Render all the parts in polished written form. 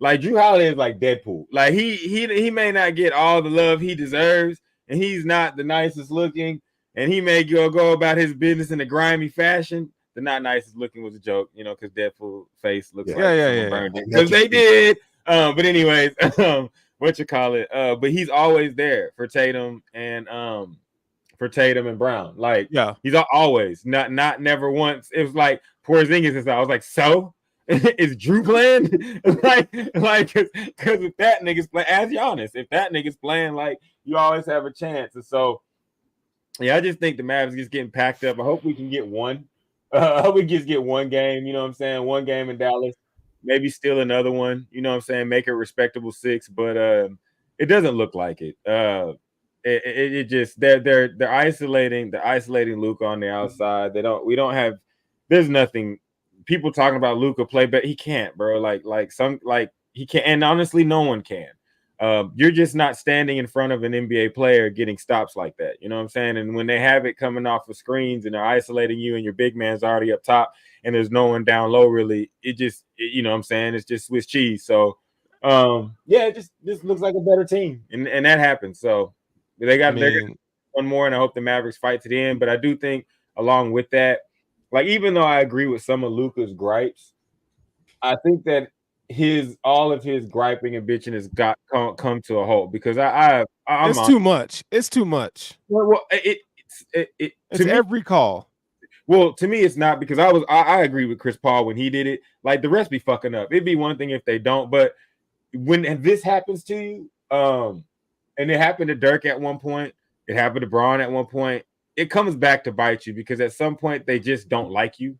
Like Drew Holiday is like Deadpool. Like he may not get all the love he deserves, and he's not the nicest looking, and he may go about his business in a grimy fashion. The not nicest looking was a joke, because Deadpool face looks like someone burned it. Because they did. But anyways, what you call it? But he's always there for Tatum and Brown. Like, he's always not never once. It was like Porzingis and stuff. I was like, so is Drew playing? like, because if that nigga's playing, as Giannis, if that nigga's playing, like, you always have a chance. And so, yeah, I just think the Mavs just getting packed up. I hope we can get one. I hope we just get one game. You know what I'm saying? One game in Dallas. Maybe steal another one. You know what I'm saying? Make it a respectable 6. But it doesn't look like it. It just they're isolating Luka on the outside. We don't have. There's nothing. People talking about Luka play, but he can't, bro. Like he can't, and honestly, no one can. You're just not standing in front of an NBA player getting stops like that. You know what I'm saying? And when they have it coming off of screens and they're isolating you and your big man's already up top and there's no one down low, really, you know what I'm saying? It's just Swiss cheese. So, it just looks like a better team, and that happens. So they're gonna one more, and I hope the Mavericks fight to the end. But I do think along with that, like, even though I agree with some of Luka's gripes, I think that all of his griping and bitching has come to a halt because it's too much. It's too much. Well, it's every call. Well, to me, it's not, because I agree with Chris Paul when he did it. Like, the rest be fucking up. It'd be one thing if they don't, but when this happens to you, and it happened to Dirk at one point, it happened to Braun at one point, it comes back to bite you because at some point they just don't like you,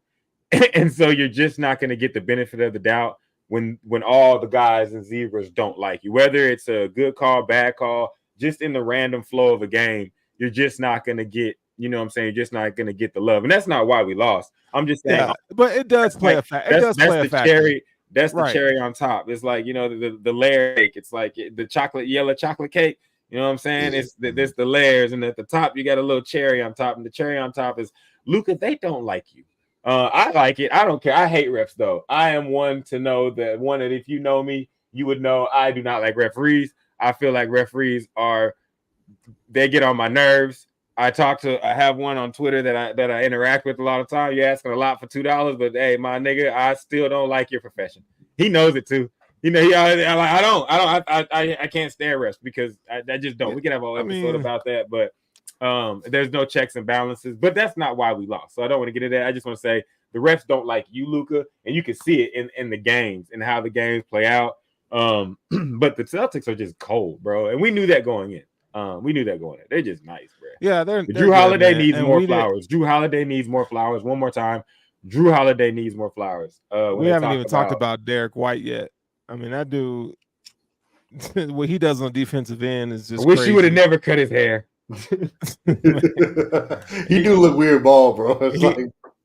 and so you're just not going to get the benefit of the doubt when all the guys and zebras don't like you, whether it's a good call, bad call, just in the random flow of a game, you're just not going to get, you know what I'm saying? You're just not going to get the love. And that's not why we lost. I'm just saying. But it does play a factor. It does play a factor. That's the cherry on top. It's like, the layer cake. It's like the yellow chocolate cake. You know what I'm saying? It's there's the layers, and at the top, you got a little cherry on top. And the cherry on top is, Luka, they don't like you. I like it. I don't care. I hate refs, though. I am one that if you know me, you would know I do not like referees. I feel like referees they get on my nerves. I have one on Twitter that I interact with a lot of time. You're asking a lot for $2, but hey, my nigga, I still don't like your profession. He knows it too. I can't stand refs because I just don't. We can have a whole episode about that, but there's no checks and balances. But that's not why we lost. So I don't want to get into that. I just want to say the refs don't like you, Luka, and you can see it in the games and how the games play out. But the Celtics are just cold, bro, and we knew that going in. They're just nice, bro. Yeah, Drew Holiday needs more flowers. Drew Holiday needs more flowers. One more time. Drew Holiday needs more flowers. We haven't even talked about Derek White yet. I mean, that dude, what he does on defensive end is just wish crazy. He would have never cut his hair. He do look weird bald, bro.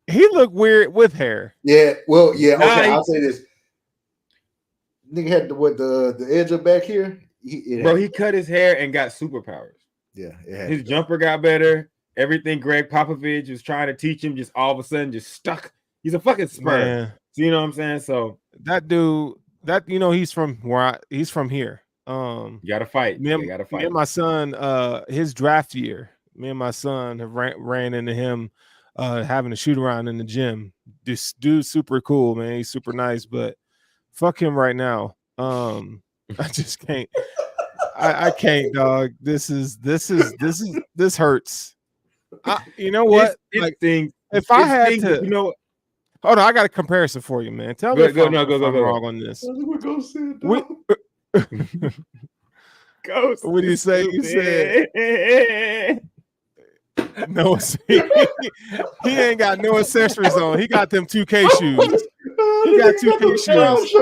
He looked weird with hair. Yeah, well, yeah. Okay, I'll say this. Nigga had the edge up back here. He cut his hair and got superpowers. Yeah, his jumper got better. Everything Greg Popovich was trying to teach him, just all of a sudden, just stuck. He's a fucking Spur. So, you know what I'm saying? So that dude, he's from here. You gotta fight. Me and my son, his draft year, me and my son have ran into him having a shoot around in the gym. This dude's super cool, man. He's super nice, but fuck him right now. I just can't. I can't, dog. This hurts. You know what? If I had to, hold on, I got a comparison for you, man. Tell me if I'm wrong on this. Ghost. What did you say? You said no. He ain't got no accessories on. He got them 2K shoes. He got 2K shoes.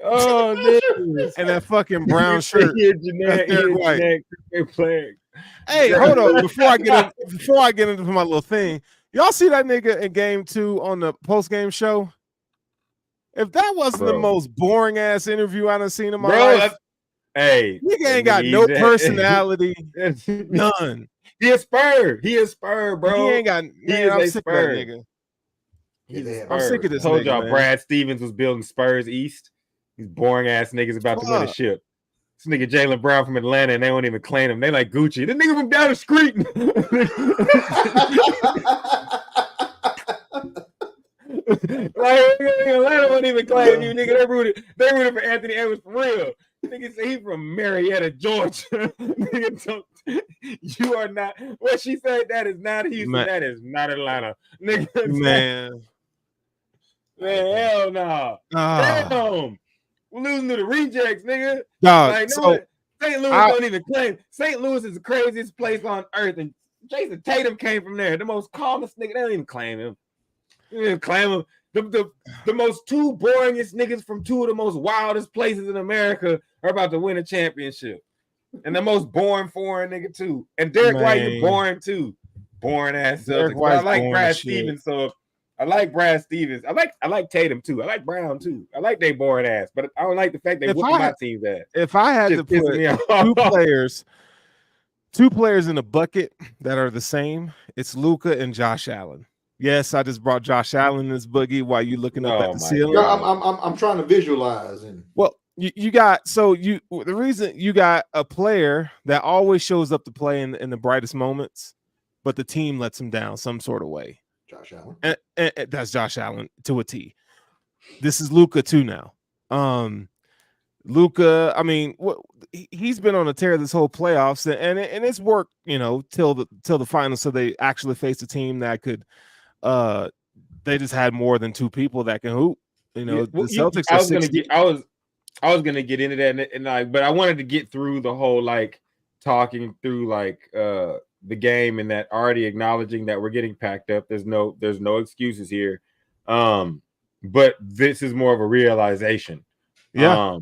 Oh, man. And that fucking brown shirt. Hey, hold on. Before I get into my little thing, y'all see that nigga in game 2 on the post-game show? If that wasn't the most boring ass interview I done seen in my life, nigga ain't got no personality, none. He is Spur, bro. He ain't got. Man, I'm sick of that nigga. I'm sick of this. I told y'all, Brad Stevens was building Spurs East. These boring ass niggas about to win a ship. This nigga Jaylen Brown from Atlanta, and they won't even claim him. They like Gucci. The nigga from down the street. Like Atlanta won't even claim you, nigga. They rooted for Anthony Edwards for real. Nigga say he from Marietta, Georgia. Nigga, you are not. What she said, that is not Houston. That is not Atlanta. Nigga, man, hell no. Damn. We're losing to the rejects, nigga. Like, no, St. Louis don't even claim. St. Louis is the craziest place on earth, and Jason Tatum came from there. The most calmest nigga. They don't even claim him. They don't even claim him. The most two boringest niggas from two of the most wildest places in America are about to win a championship. And the most boring foreign nigga too. And Derek White, you're boring too. Boring ass Celtics. I like Brad Stevens, so I like Brad Stevens. I like Tatum too. I like Brown too. I like they boring ass, but I don't like the fact they whooping my team's ass. If I had to put two players in a bucket that are the same, it's Luka and Josh Allen. Yes, I just brought Josh Allen in this boogie while you looking up at the ceiling. I'm trying to visualize. Well, you got the reason you got a player that always shows up to play in the brightest moments, but the team lets him down some sort of way. Josh Allen. And that's Josh Allen to a T. This is Luka too now. Luka, I mean, he's been on a tear this whole playoffs, and it's worked, till the finals. So they actually faced a team that could. They just had more than two people that can hoop. The Celtics. I was gonna get into that, but I wanted to get through the whole talking through the game and that already acknowledging that we're getting packed up. There's no excuses here. But this is more of a realization. Yeah.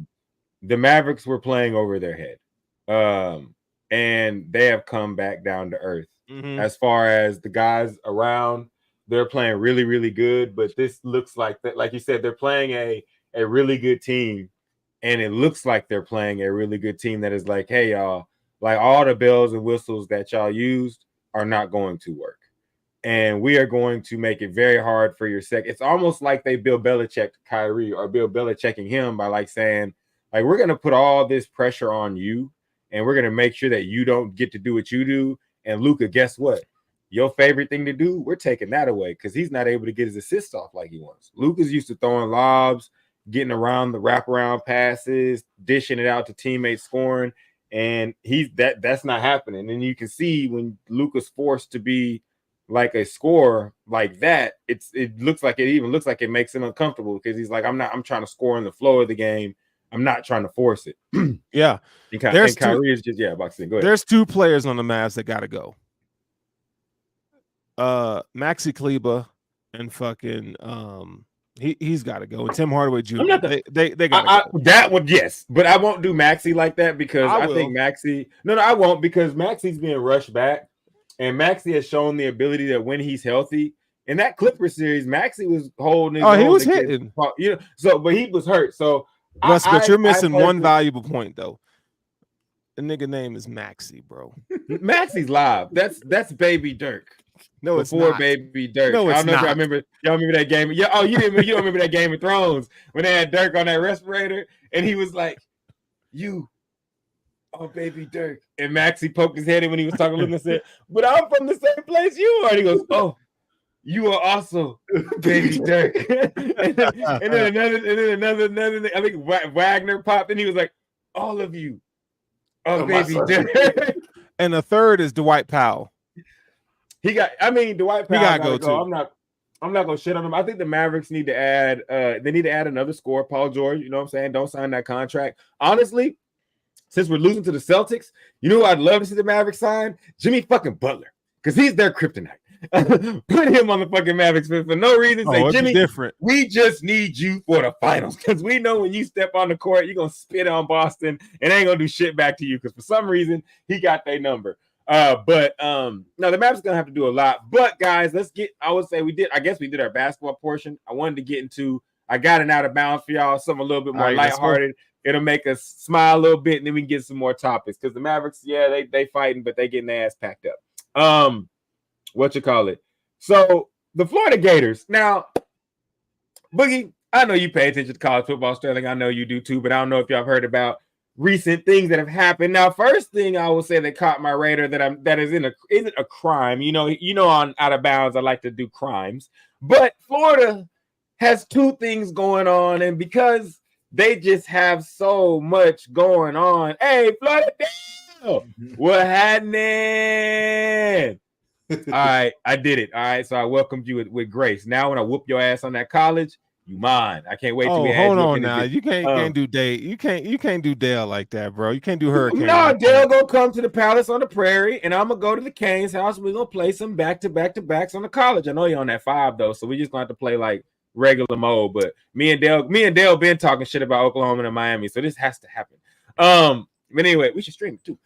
The Mavericks were playing over their head. And they have come back down to earth. Mm-hmm. As far as the guys around, they're playing really, really good. But this looks like that, like you said, they're playing a really good team. And it looks like they're playing a really good team that is like, hey, y'all, all the bells and whistles that y'all used are not going to work. And we are going to make it very hard for your second. It's almost like they Bill Belichick Kyrie or Bill Belichicking him by saying, we're going to put all this pressure on you and we're going to make sure that you don't get to do what you do. And Luka, guess what? Your favorite thing to do, we're taking that away because he's not able to get his assists off like he wants. Luka's used to throwing lobs, getting around the wraparound passes, dishing it out to teammates, scoring, and that's not happening. And you can see when Luka's forced to be like a scorer like that, it looks like it makes him uncomfortable because he's like, I'm trying to score in the flow of the game. I'm not trying to force it. Yeah. And Kyrie is just, boxing. Go ahead. There's two players on the Mavs that got to go. Maxi Kleber and fucking he's got to go. And Tim Hardaway Jr. They got to go. That would, yes, but I won't do Maxi like that because I think Maxi. No, I won't because Maxi's being rushed back, and Maxi has shown the ability that when he's healthy. In that Clippers series, Maxi was holding. He was hitting. But he was hurt. So. But you're missing one valuable point though. The nigga name is Maxi, bro. Maxi's live. That's Baby Dirk. No, it's not. Baby Dirk. No, it's not. Y'all remember that game? Yeah. Oh, you don't remember that Game of Thrones when they had Dirk on that respirator and he was like, Baby Dirk. And Maxi poked his head in when he was talking to Luke and said, but I'm from the same place you are. And he goes, oh. You are also Baby Dirk. and then another. I think Wagner popped and he was like, all of you are Baby Dirk. And the third is Dwight Powell. Dwight Powell gotta go too. I'm not gonna shit on him. I think the Mavericks need to add another score. Paul George, you know what I'm saying? Don't sign that contract. Honestly, since we're losing to the Celtics, you know who I'd love to see the Mavericks sign? Jimmy fucking Butler. Because he's their kryptonite. Put him on the fucking Mavericks for no reason. Say, Jimmy, we just need you for the finals because we know when you step on the court, you're gonna spit on Boston and ain't gonna do shit back to you because for some reason he got their number. Now the Mavericks gonna have to do a lot. But guys, I guess we did our basketball portion. I wanted to get into. I got an out of bounds for y'all, something a little bit more lighthearted. It'll make us smile a little bit, and then we can get some more topics because the Mavericks, they fighting, but they getting their ass packed up. So the Florida Gators. Now, Boogie, I know you pay attention to college football, Sterling. I know you do too, but I don't know if y'all have heard about recent things that have happened. Now, first thing I will say that caught my radar that isn't a crime. You know, on Out of Bounds, I like to do crimes, but Florida has two things going on, and because they just have so much going on. Hey, Florida, what happening? All right, I did it. All right, so I welcomed you with grace. Now, when I whoop your ass on that college, you mine. I can't wait to be. Hold on now. You can't do Dale. You can't do Dale like that, bro. You can't do Hurricane. No, Dale gonna come to the Palace on the Prairie, and I'm gonna go to the Canes house. We're gonna play some back-to-backs on the college. I know you're on that 5 though, so we just gonna have to play like regular mode. But me and Dale been talking shit about Oklahoma and Miami, so this has to happen. But anyway, we should stream it too.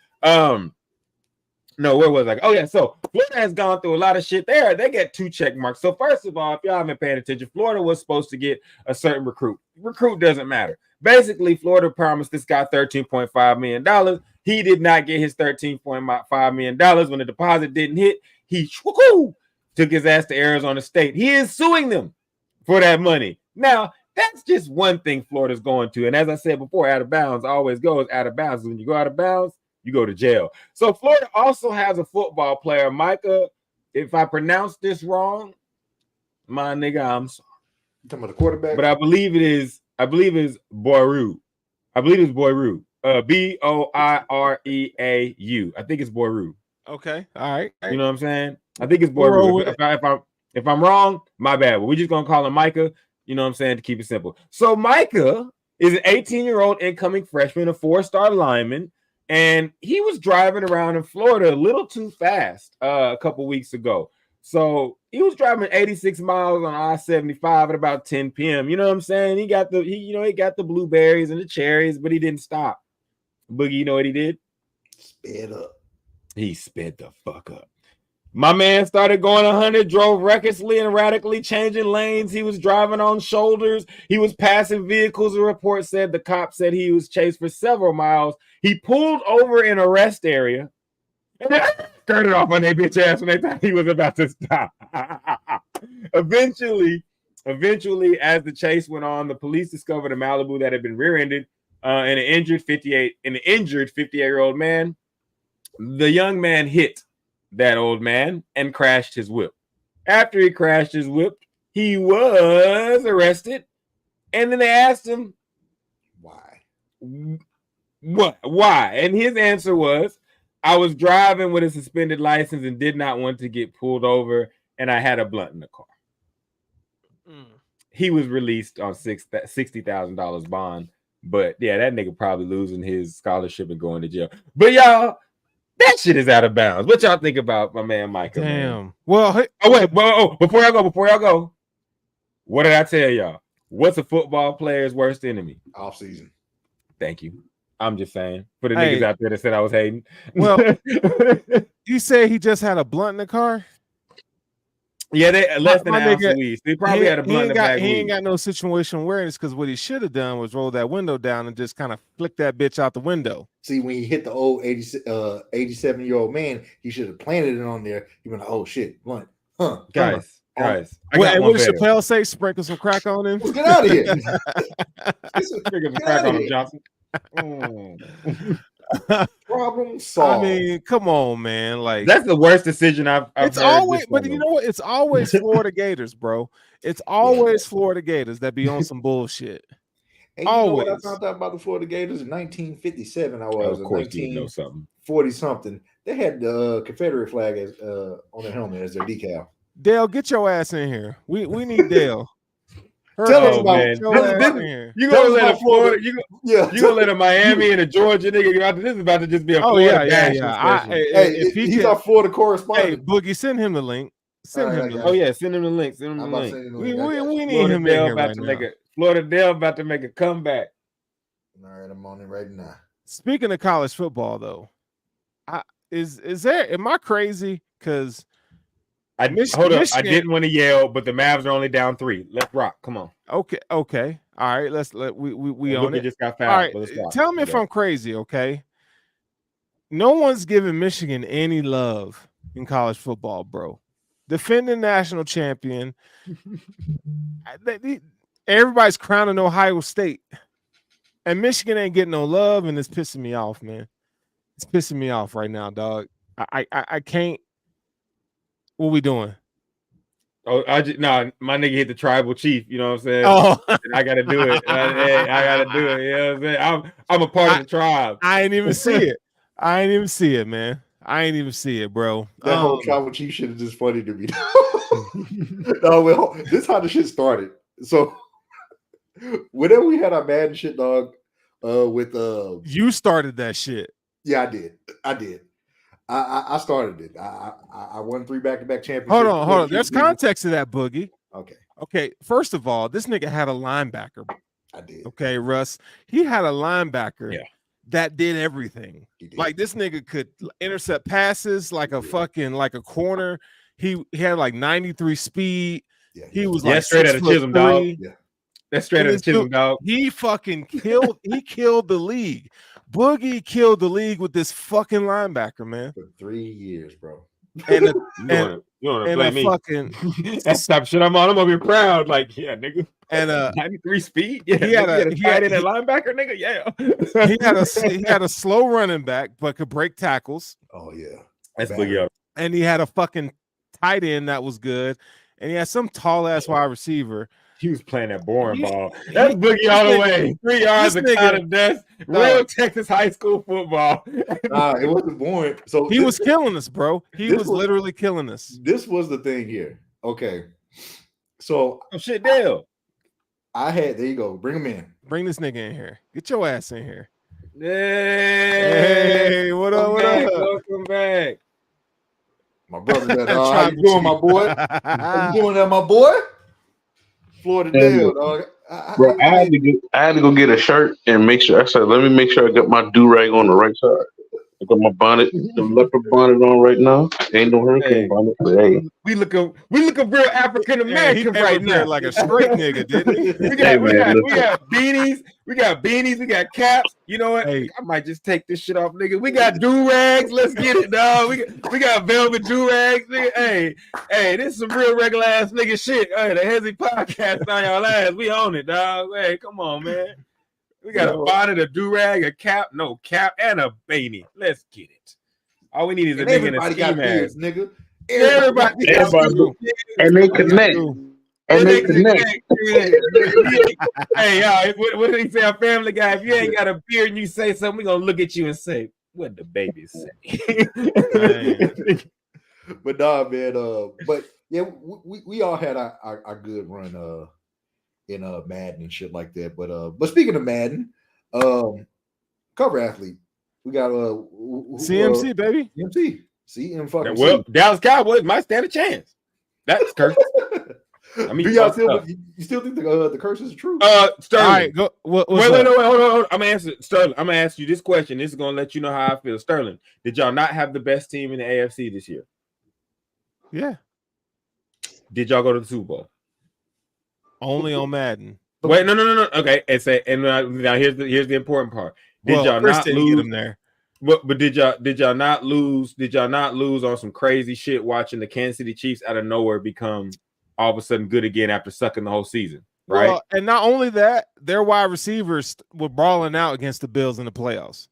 No, where was I? Oh yeah, so Florida has gone through a lot of shit there. They get 2 check marks. So first of all, if y'all haven't paid attention, Florida was supposed to get a certain recruit. Recruit doesn't matter. Basically, Florida promised this guy $13.5 million. He did not get his $13.5 million. When the deposit didn't hit, he took his ass to Arizona State. He is suing them for that money. Now, that's just one thing Florida's going to. And as I said before, out of bounds always goes out of bounds. When you go out of bounds, you go to jail. So Florida also has a football player, Micah. If I pronounce this wrong, my nigga, I'm sorry. You talking about the quarterback? But I believe it's Boiru. I believe it's Boiru. Boireau. I think it's Boiru. Okay. All right. You know what I'm saying? I think it's Boiru. If I'm wrong, my bad. But we're just gonna call him Micah. You know what I'm saying, to keep it simple. So Micah is an 18-year-old incoming freshman, a 4-star lineman. And he was driving around in Florida a little too fast a couple weeks ago. So he was driving 86 miles on I-75 at about 10 p.m. You know what I'm saying? He got the blueberries and the cherries, but he didn't stop. Boogie, you know what he did? Sped up. He sped the fuck up. My man started going 100, drove recklessly and erratically, changing lanes. He was driving on shoulders. He was passing vehicles. The report said the cop said he was chased for several miles. He pulled over in a rest area and started off on their bitch ass when they thought he was about to stop. Eventually, as the chase went on, the police discovered a Malibu that had been rear-ended and an injured 58-year-old man. The young man hit that old man and crashed his whip. After he crashed his whip, he was arrested. And then they asked him, why? What? Why? And his answer was, I was driving with a suspended license and did not want to get pulled over, and I had a blunt in the car. He was released on $60,000 bond. But yeah, that nigga probably losing his scholarship and going to jail. But y'all, that shit is out of bounds. What y'all think about my man Micah? Damn. Man? Well, before y'all go, what did I tell y'all? What's a football player's worst enemy? Off season. Thank you. I'm just saying for the niggas out there that said I was hating. Well, you say he just had a blunt in the car? Yeah, they less than an ounce of weed. They probably had a blunt in the bag. He ain't got no situational awareness because what he should have done was roll that window down and just kind of flick that bitch out the window. See, when he hit the old 87-year-old man, he should have planted it on there. He went, oh shit, blunt. Huh. Guys. What did Chappelle say? Sprinkle some crack on him? Get out of here. Sprinkle some crack on him, Johnson. Problem solved. I mean, come on, man. Like, that's the worst decision I've it's heard. Always, but you know what? It's always Florida Gators, bro. It's always Florida Gators that be on some bullshit. And you know what I found out about the Florida Gators in 1957? I was of course you know something. 40-something. They had the Confederate flag as on their helmet as their decal. Dale, get your ass in here. We need Dale. Tell us about you gonna let a Florida, you gonna let a Miami and a Georgia nigga. This is about to just be a Florida bash. If he's our Florida correspondent. Hey, Boogie, send him the link. Send him the link. Oh yeah, send him the link. Send him the link. We need him in here right now. Florida Dale about to make a comeback. All right, I'm on it right now. Speaking of college football, though, am I crazy? Because hold up, I didn't want to yell, but the Mavs are only down 3. Let's rock. Come on. Okay. All right, we on it. Just got fouled. All right, tell me if I'm crazy. Okay. No one's giving Michigan any love in college football, bro. Defending national champion. Everybody's crowning Ohio State, and Michigan ain't getting no love, and it's pissing me off, man. It's pissing me off right now, dog. I can't. What we doing? Oh, my nigga hit the tribal chief. You know what I'm saying? Oh, I gotta do it. I gotta do it. You know what I'm saying? I'm a part of the tribe. I ain't even see it. I ain't even see it, man. I ain't even see it, bro. That whole tribal chief shit is just funny to me. No, well, this is how the shit started. So whenever we had our Madden shit, dog, with you started that shit. Yeah, I did. I started it. I won 3 back-to-back championships. Hold on. There's context to that, Boogie. Okay. First of all, this nigga had a linebacker. I did. Okay, Russ. He had a linebacker that did everything. Like this nigga could intercept passes like a corner. He had like 93 speed. Yeah, he was like straight out of Chisholm, dog. Yeah. That's straight out of Chisholm, dog. He fucking killed. He killed the league. Boogie killed the league with this fucking linebacker, man. For 3 years, bro. And you don't want to blame me. Fucking that's type shit I'm on. I'm gonna be proud. Like, yeah, nigga. And 93 speed. Yeah, he had a linebacker, nigga. Yeah. he had a slow running back, but could break tackles. Oh yeah, that's Boogie. And he had a fucking tight end that was good, and he had some tall ass wide receiver. He was playing that boring ball. That's Boogie all the way. 3 yards of kind of death. Real Texas high school football. It wasn't boring. So he was killing us, bro. He was literally killing us. This was the thing here. Okay. So shit, Dale. there you go. Bring him in. Bring this nigga in here. Get your ass in here. Hey, what up? Welcome back. My brother, how you doing, my boy? How you doing, my boy? Florida Dale, dog. Bro, I had to go get a shirt and make sure. I said, let me make sure I got my do-rag on the right side. I got my bonnet, the leopard bonnet on right now. Ain't no hurricane bonnet, but hey. We looking real African American right now. Like a straight nigga, didn't he? We got beanies, we got caps. You know what? Hey. I might just take this shit off, nigga. We got do-rags. Let's get it, dog. We got velvet do-rags, nigga. Hey, this is some real regular ass nigga shit. Hey, the Hesi podcast on y'all ass. We own it, dog. Hey, come on, man. We got a bonnet, a do-rag, a cap, and a beanie. Let's get it. All we need is a nigga in a ski mask. Nigga. Everybody. And they connect. Hey, y'all, what did he say? Our Family Guy, if you ain't got a beard and you say something, we're going to look at you and say, what the babies say? But nah, man. But yeah, we all had our good run in Madden and shit like that. But speaking of Madden, cover athlete, we got CMC, baby. CM fucking well, Dallas Cowboys might stand a chance. That's curse. I mean, you still think the curse is true? Sterling. All right, go. Wait, hold on. I'm gonna answer Sterling. I'm gonna ask you this question. This is gonna let you know how I feel. Sterling, did y'all not have the best team in the AFC this year? Yeah. Did y'all go to the Super Bowl? Only on Madden. Wait, no. Okay, now here's the important part. Did y'all not lose them there? But did y'all not lose? Did y'all not lose on some crazy shit watching the Kansas City Chiefs out of nowhere become all of a sudden good again after sucking the whole season? Right. Well, and not only that, their wide receivers were brawling out against the Bills in the playoffs.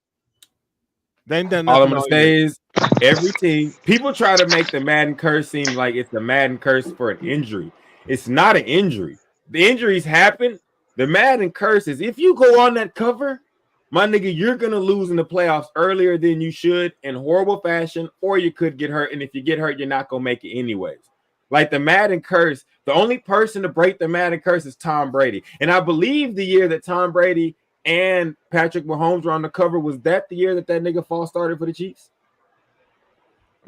They ain't done nothing. All I'm gonna say is every team. People try to make the Madden curse seem like it's the Madden curse for an injury. It's not an injury. The injuries happen. The Madden curse is if you go on that cover, my nigga, you're going to lose in the playoffs earlier than you should in horrible fashion, or you could get hurt. And if you get hurt, you're not going to make it anyways. Like the Madden curse, the only person to break the Madden curse is Tom Brady. And I believe the year that Tom Brady and Patrick Mahomes were on the cover, was that the year that nigga false started for the Chiefs?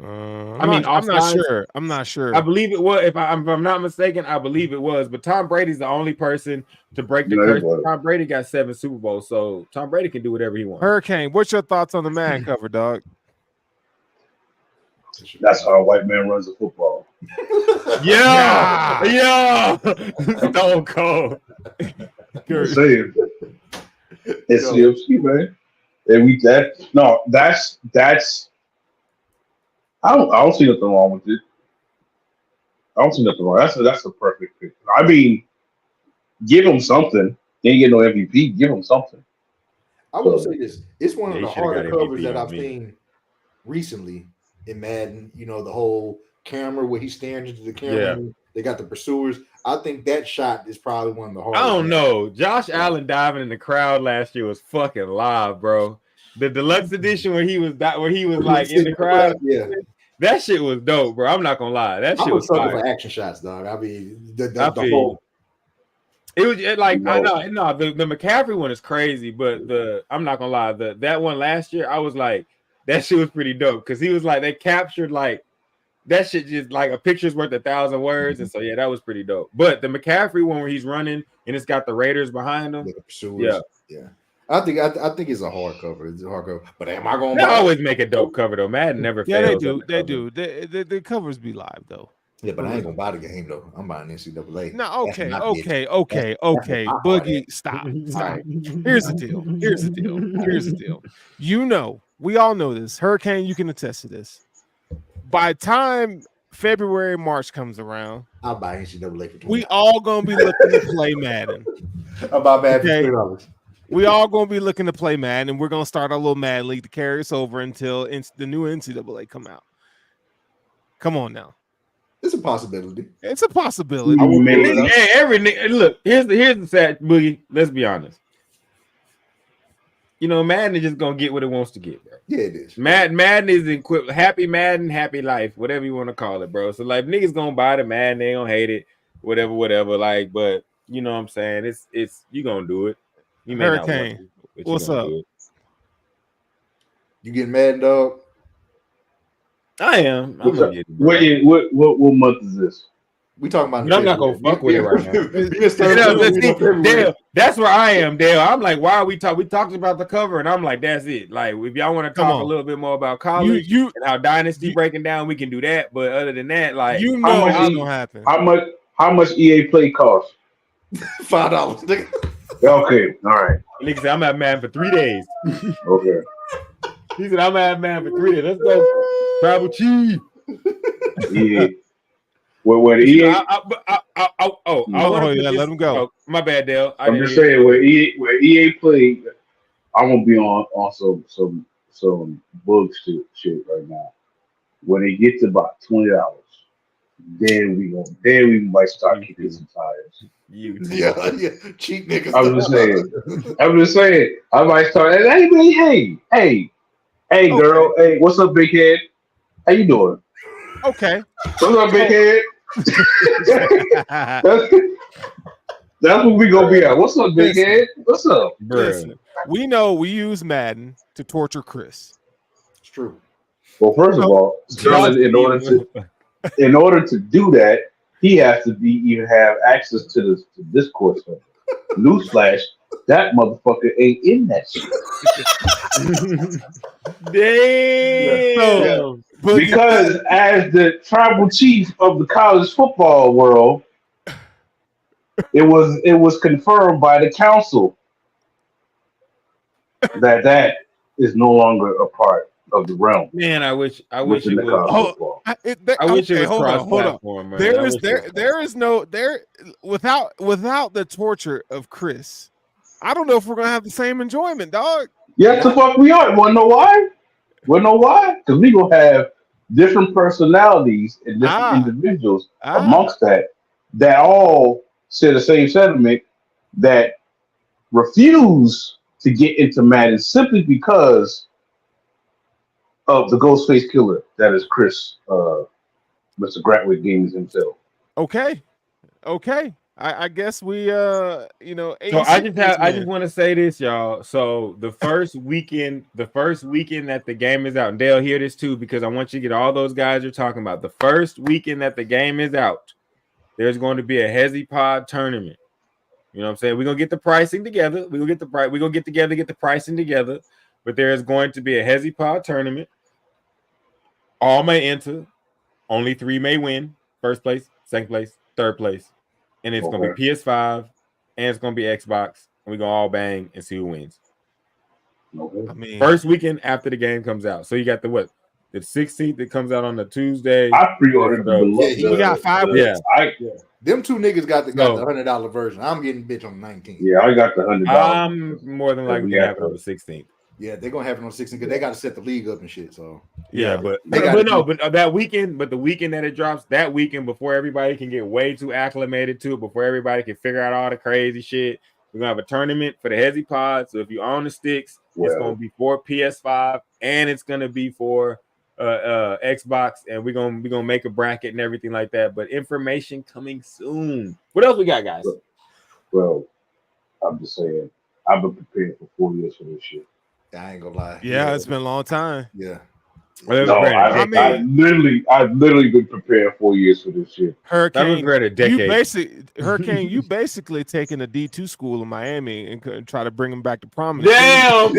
I'm not sure. I believe it was. If I'm not mistaken, I believe it was. But Tom Brady's the only person to break the curse. Tom Brady got 7 Super Bowls, so Tom Brady can do whatever he wants. Hurricane, what's your thoughts on the Madden cover, dog? That's how a white man runs a football. Yeah. Stone Cold. Saying. It's CFC, man. And that's. I don't see nothing wrong with it. I don't see nothing wrong. That's the perfect fit. I mean, give him something. He ain't get no MVP. Give him something. I will say this: it's one of the he shoulda harder got covers MVP that on I've me. seen recently in Madden. You know, the whole camera where he's staring into the camera. And they got the pursuers. I think that shot is probably one of the hardest. I don't know. Josh Allen diving in the crowd last year was fucking live, bro. The deluxe edition where he was like in the crowd. Yeah. That shit was dope, bro. I'm not gonna lie. That shit was sucker fire. for action shots, dog. I mean, the feel whole. It was like I know the McCaffrey one is crazy, but I'm not gonna lie, that one last year I was like that shit was pretty dope because he was like they captured like that shit just like a picture's worth 1,000 words, and so yeah, that was pretty dope. But the McCaffrey one where he's running and it's got the Raiders behind him, yeah. I think it's a hard cover. It's a hard cover. But am I going to to always make a dope cover though? Madden never fails. They do. The covers be live though. Yeah, but I ain't gonna buy the game though. I'm buying NCAA. No, okay. Boogie, stop. Here's the deal. You know, we all know this. Hurricane, you can attest to this. By the time February, March comes around, I'll buy NCAA for $20. We all gonna be looking to play Madden. I'll buy Madden for $3. We all gonna be looking to play Madden, and we're gonna start our little Madden league to carry us over until the new NCAA come out. Come on now. It's a possibility. It's a possibility. Hey, look, here's the sad Boogie. Let's be honest. You know, Madden is just gonna get what it wants to get, bro. Yeah, it is. Madden is equipped. Happy Madden, happy life, whatever you want to call it, bro. So like niggas gonna buy the Madden, they gonna hate it, whatever. Like, but you know what I'm saying? It's you gonna do it. You may Hurricane, not what's up? You getting Madden, dog? I am. What month is this? We talking about. I'm not gonna fuck with it right now. Dale, that's where I am, Dale. I'm like, why are we talking? We talked about the cover, and I'm like, that's it. Like, if y'all want to talk a little bit more about college and how Dynasty breaking down, we can do that. But other than that, like, you know how gonna happen. How much EA Play cost? $5. Okay, all right. Nigga said I'm at Madden for 3 days. Okay. He said I'm at Madden for 3 days. Let's go. Travel cheap. Yeah. Where the EA? Let him go. My bad, Dale. I'm just saying where EA Play, I'm gonna be on some bullshit shit right now. When it gets about $20, then we might start kicking some tires. Yeah, cheap niggas. I'm just saying. I might start. Hey, girl. Hey, what's up, big head? How you doing? Okay. What's up, big head? That's what we gonna be at. What's up, big head? What's up? Listen, we know we use Madden to torture Chris. It's true. Well, first of all, Sterling, in order to do that, he has to even have access to the Discord server. Newsflash, that motherfucker ain't in that shit. Damn. Because as the tribal chief of the college football world, it was confirmed by the council that is no longer a part of the realm. Man, I wish it was. I wish it was cross-platform. Without the torture of Chris. I don't know if we're gonna have the same enjoyment, dog. Yes, the fuck we are. Wanna know why? Because we gonna have different personalities and different individuals amongst that all share the same sentiment, that refuse to get into Madden simply because of the Ghostface Killer that is Chris, Mr. Gratwick Games himself. Okay. I guess we So I just want to say this, y'all. So the first weekend that the game is out, and Dale, hear this too, because I want you to get all those guys you're talking about. The first weekend that the game is out, there's going to be a Hesi Pod tournament. You know what I'm saying? We're gonna get the pricing together. We're gonna get the pricing together. But there is going to be a Hesi Pod tournament. All may enter. Only 3 may win. First place, second place, third place. And it's going to be PS5 and it's going to be Xbox. And we're going to all bang and see who wins. I mean, first weekend after the game comes out. So you got the The 16th, it comes out on the Tuesday. I pre-ordered we got 5 weeks. Them two niggas got the $100 version. I'm getting bitch on the 19th. Yeah, I got the $100. I'm more than likely gonna have it on the 16th. Yeah, they're gonna have it on the 16th because they got to set the league up and shit. So but that weekend, the weekend that it drops, that weekend before everybody can get way too acclimated to it, before everybody can figure out all the crazy shit, we're gonna have a tournament for the Hesi Pod. So if you own the sticks, it's gonna be for PS5 and it's gonna be for Xbox, and we're gonna make a bracket and everything like that. But information coming soon. What else we got, guys? Well, I'm just saying, I've been preparing for 4 years for this shit. I ain't gonna lie. Yeah, it's been a long time. Yeah. No, I've literally been preparing 4 years for this shit. Hurricane, you basically taking a D2 school in Miami and try to bring them back to prominence. Damn.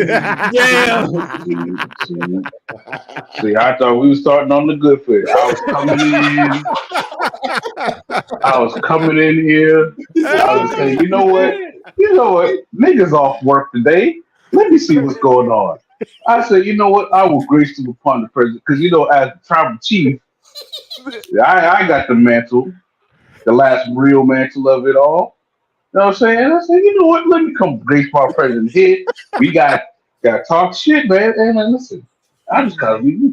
See, I thought we were starting on the good foot. I was coming in here. I was saying, you know what? Niggas off work today. Let me see what's going on. I said, you know what? I will grace you upon the president because as the tribal chief, I got the mantle, the last real mantle of it all. You know what I'm saying? I said, you know what? Let me come grace my president here. We got to talk shit, man. And listen, I just cause we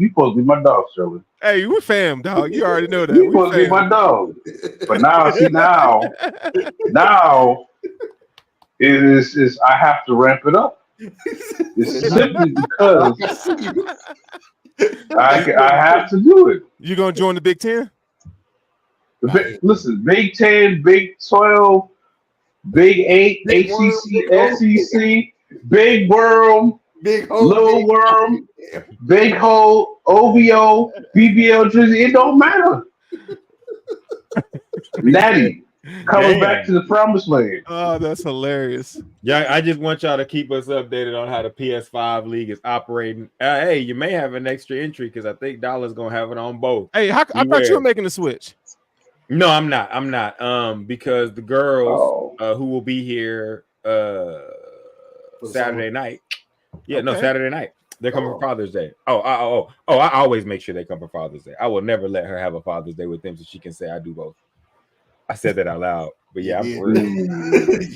supposed to be my dog, Shirley. Hey, we're fam, dog. You already know that. We supposed to be my dog. But now it is I have to ramp it up. It's simply because I have to do it. You gonna join the Big Ten? Listen, Big 10, Big 12, Big 8, Big ACC, SEC, Big Worm, Little Worm, Big Hole, OVO, BBL Jersey. It don't matter. Natty. Coming back to the promised land. Oh, that's hilarious. Yeah, I just want y'all to keep us updated on how the PS5 league is operating. Hey, you may have an extra entry because I think Dollar's gonna have it on both. Hey, I thought you were making the switch. No, I'm not. Because the girls who will be here Saturday night. Yeah, no, Saturday night. They're coming for Father's Day. I always make sure they come for Father's Day. I will never let her have a Father's Day with them so she can say I do both. I said that out loud, but yeah, I'm for real.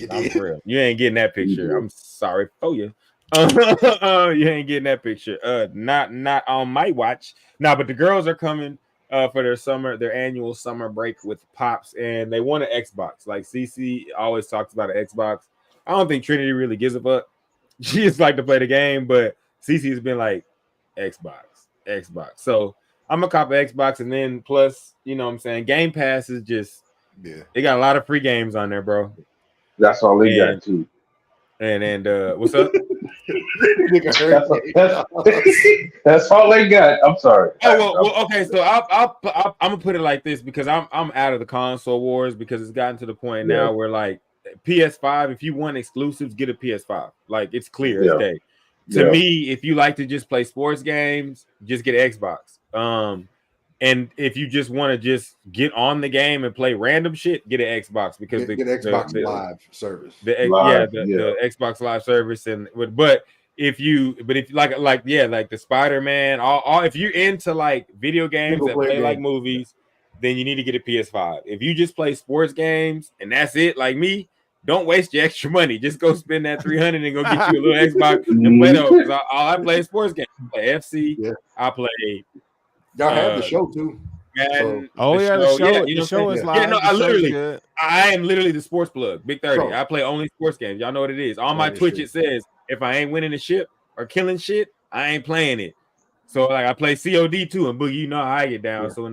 I'm for real. You ain't getting that picture. I'm sorry for you. You ain't getting that picture. Not on my watch. No, but the girls are coming for their annual summer break with Pops, and they want an Xbox. Like CC always talks about an Xbox. I don't think Trinity really gives a fuck. She just like to play the game, but CC has been like Xbox. So I'm gonna cop an Xbox, and then plus, you know what I'm saying, Game Pass is just. Yeah, they got a lot of free games on there, bro. That's all they got too. And what's up? that's all they got. I'm sorry. Oh well, okay. So I'm gonna put it like this because I'm out of the console wars because it's gotten to the point now where like PS5, if you want exclusives, get a PS5. Like it's clear as day. To me, if you like to just play sports games, just get an Xbox. And if you just want to just get on the game and play random shit, get an Xbox because get Xbox Live service. The Xbox Live service, but if you like the Spider-Man, all if you're into like video games that play like movies, then you need to get a PS5. If you just play sports games and that's it, like me, don't waste your extra money. Just go spend that $300 and go get you a little Xbox and play those. Because all I play is sports games. I play FC. Yeah. I play. Y'all have the show too. Madden, the show. Yeah, the show is live. Yeah, no, I am literally the sports plug. Big 30. Bro. I play only sports games. Y'all know what it is. On my Twitch, it says if I ain't winning the ship or killing shit, I ain't playing it. So like I play COD too, and Boogie, you know how I get down. Yeah. So I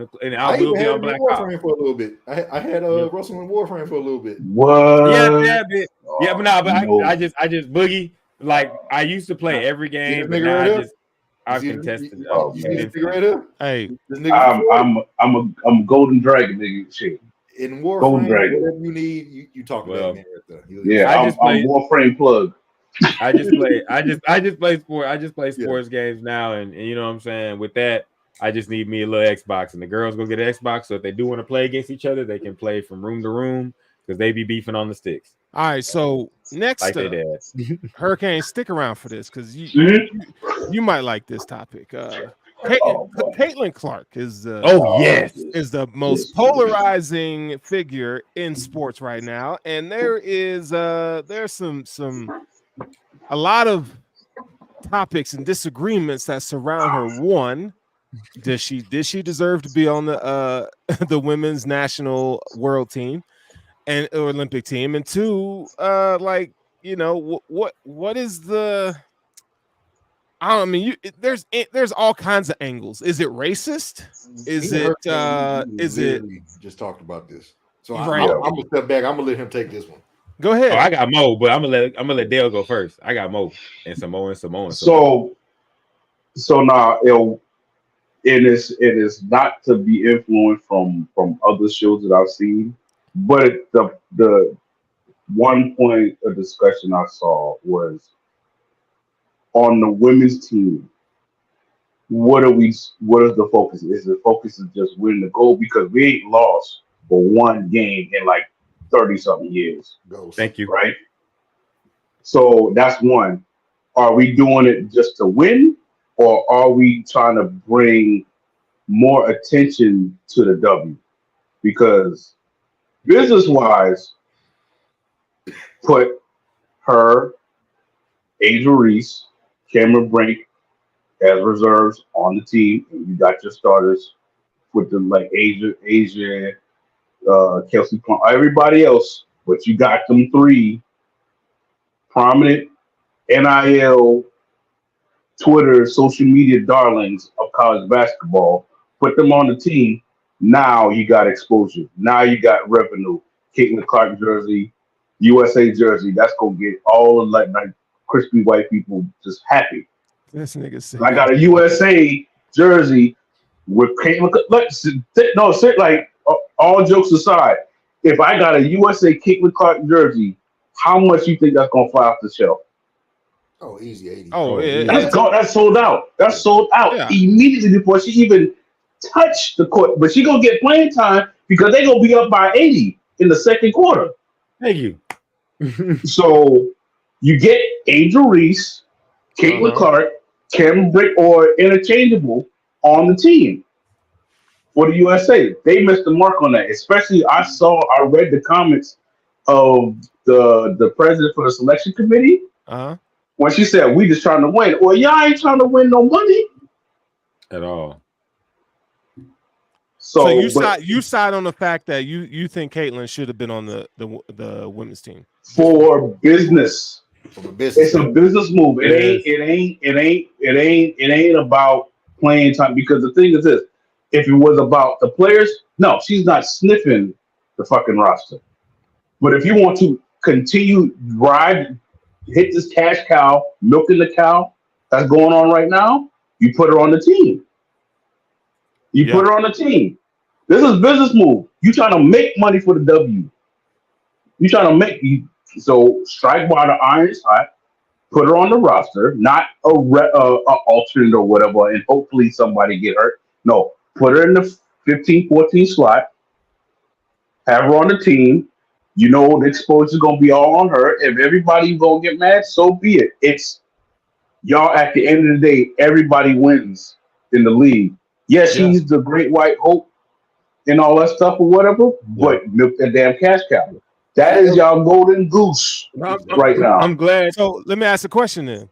will be on Black Ops for a little bit. I had Russell and Warframe for a little bit. What? Yeah, I just Boogie. Like I used to play every game, but now I've contested. Hey, I'm a golden dragon nigga. Shit. In Warframe, whatever you need, you talk about man right there. Yeah, I'm Warframe plug. I just play sports games now, and you know what I'm saying. With that, I just need me a little Xbox, and the girls go get an Xbox. So if they do want to play against each other, they can play from room to room because they be beefing on the sticks. All right, so next Like up, they did. Hurricane, stick around for this because you might like this topic. Caitlyn Clark is the most polarizing figure in sports right now, and there's some a lot of topics and disagreements that surround her. One, did she deserve to be on the the women's national world team and or Olympic team? And two, what is the there's all kinds of angles. Is it racist? Is it just talked about this? So right. I'm gonna step back. I'm gonna let him take this one. Go ahead. I got Mo, but I'm gonna let Dale go first. I got Mo and Samoa. So now it is not to be influenced from other shows that I've seen, but the one point of discussion I saw was on the women's team. What is the focus? Is the focus is just winning the goal because we ain't lost for one game in like 30-something years. Thank you. Right. So that's one. Are we doing it just to win, or are we trying to bring more attention to the W? Because business-wise, put her, Angel Reese, Cameron Brink as reserves on the team, and you got your starters with them like Asia, Kelsey Plum, everybody else, but you got them three prominent NIL, Twitter, social media darlings of college basketball. Put them on the team. Now you got exposure. Now you got revenue. Caitlyn Clark jersey, USA jersey. That's gonna get all of like crispy white people just happy. This nigga said, I got a USA jersey with Caitlyn. Like all jokes aside, if I got a USA Caitlyn Clark jersey, how much you think that's gonna fly off the shelf? Oh, easy 80. Oh, yeah. That's sold out. That's sold out immediately before she even touched the court. But she gonna get playing time because they're gonna be up by 80 in the second quarter. Thank you. So you get Angel Reese, Caitlyn Clark, Cameron Brick, or interchangeable on the team for the USA. They missed the mark on that. Especially, I read the comments of the president for the selection committee. When she said, "We just trying to win," well, y'all ain't trying to win no money at all. So you side on the fact that you think Caitlyn should have been on the women's team for business. It's a business move. It ain't about playing time, because the thing is this: if it was about the players, no, she's not sniffing the fucking roster. But if you want to continue hit this cash cow, milking the cow that's going on right now, you put her on the team. Put her on the team. This is a business move. You trying to make money for the W. You trying to make so strike while the iron's hot. Put her on the roster, not a alternate or whatever, and hopefully somebody get hurt. No, put her in the 15-14 slot. Have her on the team. You know the exposure is gonna be all on her. If everybody gonna get mad, so be it. It's y'all. At the end of the day, everybody wins in the league. Yes, she's the great white hope and all that stuff or whatever, but milk that damn cash cow. That is y'all golden goose right now. I'm glad. So let me ask a question then.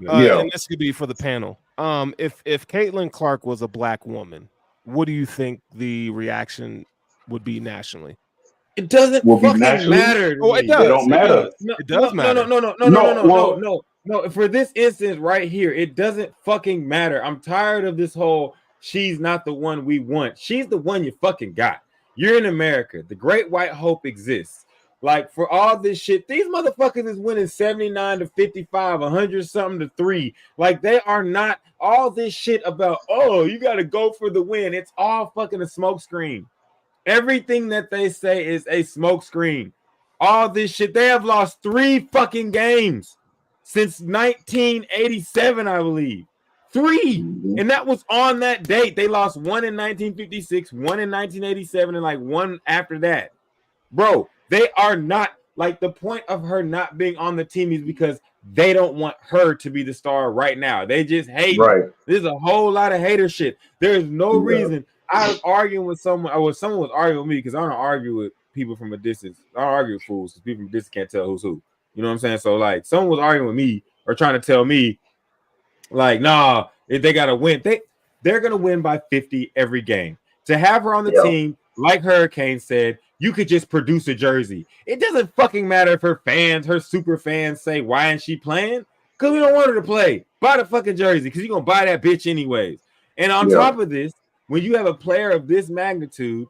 And this could be for the panel. If Caitlyn Clark was a black woman, what do you think the reaction would be nationally? It doesn't fucking matter. Oh, it does. It don't matter. It does matter. No. For this instance right here, it doesn't fucking matter. I'm tired of this whole she's not the one we want. She's the one you fucking got. You're in America. The great white hope exists. Like, for all this shit, these motherfuckers is winning 79-55, 100 something to 3. Like, they are not all this shit about, oh, you got to go for the win. It's all fucking a smoke screen. Everything that they say is a smoke screen. All this shit. They have lost 3 fucking games since 1987, I believe. 3. And that was on that date. They lost 1 in 1956, 1 in 1987, and like 1 after that. Bro, they are not Like the point of her not being on the team is because they don't want her to be the star right now. They just hate. Right. There's a whole lot of hater shit. There's no reason. I was arguing with someone, or someone was arguing with me because I don't argue with people from a distance. I don't argue with fools because people from a distance can't tell who's who. You know what I'm saying? So like, someone was arguing with me or trying to tell me, like, nah, if they gotta win, they're gonna win by 50 every game. To have her on the team, like Hurricane said, you could just produce a jersey. It doesn't fucking matter if her fans, her super fans say, why isn't she playing? Because we don't want her to play. Buy the fucking jersey because you're going to buy that bitch anyways. And on top of this, when you have a player of this magnitude,